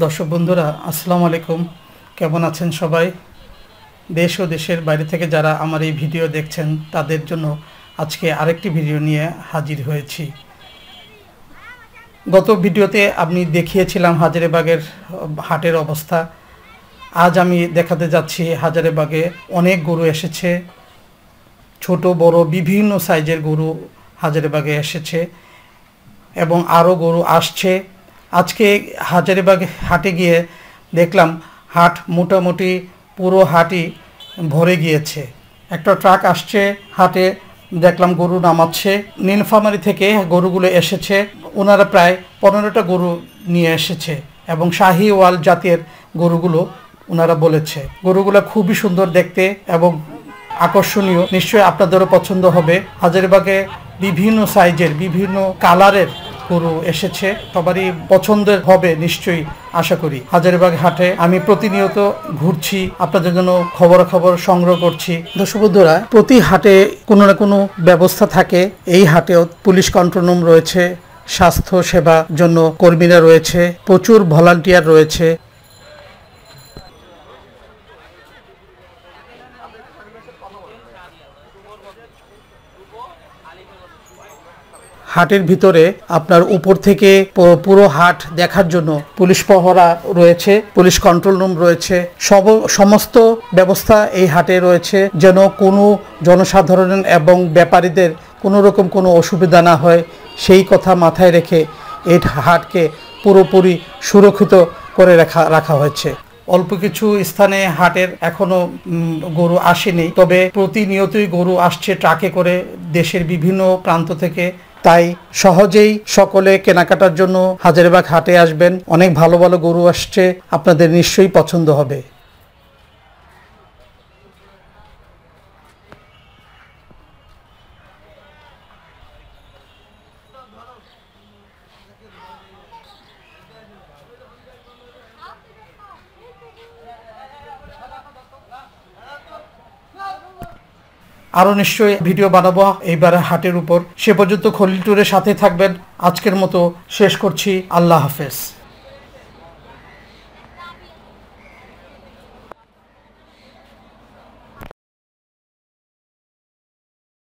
দর্শক বন্ধুরা আসসালামু আলাইকুম। কেমন আছেন সবাই? দেশ ও দেশের বাইরে থেকে যারা আমার এই ভিডিও দেখছেন তাদের জন্য আজকে আরেকটি ভিডিও নিয়ে হাজির হয়েছি। গত ভিডিওতে আমি দেখিয়েছিলাম হাজারীবাগের হাটের অবস্থা। আজ আমি দেখাতে যাচ্ছি হাজারীবাগে অনেক গরু এসেছে, ছোট বড় বিভিন্ন সাইজের গরু হাজারীবাগে এসেছে এবং আরও গরু আসছে। আজকে হাজারীবাগ হাটে গিয়ে দেখলাম হাট মোটামুটি পুরো হাটই ভরে গিয়েছে। একটা ট্রাক আসছে হাটে, দেখলাম গরু নামাচ্ছে। নীলফামারী থেকে গরুগুলো এসেছে, ওনারা প্রায় 15টা গরু নিয়ে এসেছে এবং শাহিওয়াল জাতের গরুগুলো ওনারা বলেছে। গরুগুলো খুবই সুন্দর দেখতে এবং আকর্ষণীয়, নিশ্চয়ই আপনাদেরও পছন্দ হবে। হাজারীবাগে বিভিন্ন সাইজের বিভিন্ন কালারের গরু এসেছে, সবারই পছন্দের হবে নিশ্চয়ই আশা করি। হাজারীবাগ হাটে আমি প্রতিনিয়ত ঘুরছি, আপনাদের জন্য খবরাখবর সংগ্রহ করছি। দর্শক বন্ধুরা, প্রতি হাটে কোনো না কোনো ব্যবস্থা থাকে। এই হাটেও পুলিশ কন্ট্রোল রুম রয়েছে, স্বাস্থ্য সেবার জন্য কর্মীরা রয়েছে, প্রচুর ভলান্টিয়ার রয়েছে। হাটের ভিতরে আপনার উপর থেকে পুরো হাট দেখার জন্য পুলিশ পহরা রয়েছে, পুলিশ কন্ট্রোল রুম রয়েছে, সমস্ত ব্যবস্থা এই হাটে রয়েছে, যেন কোনো জনসাধারণ এবং ব্যাপারীদের কোনো রকম কোনো অসুবিধা না হয় সেই কথা মাথায় রেখে এই হাটকে পুরোপুরি সুরক্ষিত করে রাখা হয়েছে। অল্প কিছু স্থানে হাটের এখনো গরু আসেনি, তবে প্রতিনিয়তই গরু আসছে ট্রাকে করে দেশের বিভিন্ন প্রান্ত থেকে। তাই সহজেই সকলে কেনাকাটার জন্য হাজারীবাগ হাটে আসবেন। অনেক ভালো ভালো গরু আসছে, আপনাদের নিশ্চয়ই পছন্দ হবে। আরও নিশ্চয়ই ভিডিও বানাবো এইবার হাটের উপর। সে পর্যন্ত খলিল ট্যুরের সাথে থাকবেন। আজকের মতো শেষ করছি। আল্লাহ হাফেজ।